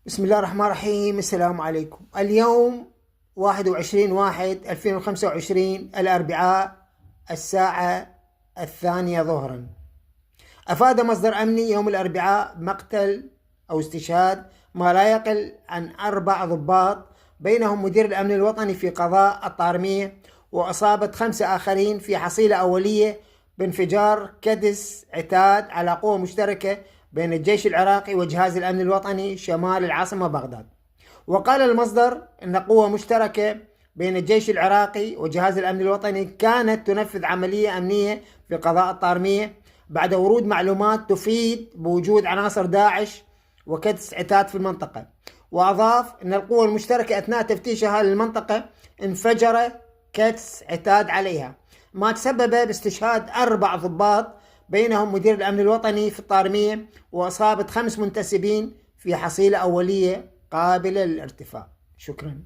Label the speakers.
Speaker 1: بسم الله الرحمن الرحيم. السلام عليكم. اليوم 21/1/2025 الأربعاء الساعة 2 ظهرا. أفاد مصدر أمني يوم الأربعاء مقتل أو استشهاد ما لا يقل عن 4 ضباط، بينهم مدير الأمن الوطني في قضاء الطارمية، وأصابة 5 آخرين في حصيلة أولية بانفجار كدس عتاد على قوة مشتركة بين الجيش العراقي وجهاز الأمن الوطني شمال العاصمة بغداد. وقال المصدر أن قوة مشتركة بين الجيش العراقي وجهاز الأمن الوطني كانت تنفذ عملية أمنية في قضاء الطارمية بعد ورود معلومات تفيد بوجود عناصر داعش وكدس عتاد في المنطقة. وأضاف أن القوة المشتركة أثناء تفتيشها للمنطقة انفجر كدس عتاد عليها، ما تسبب باستشهاد 4 ضباط، بينهم مدير الأمن الوطني في الطارمية، وأصابة 5 منتسبين في حصيلة أولية قابلة للارتفاع. شكرا.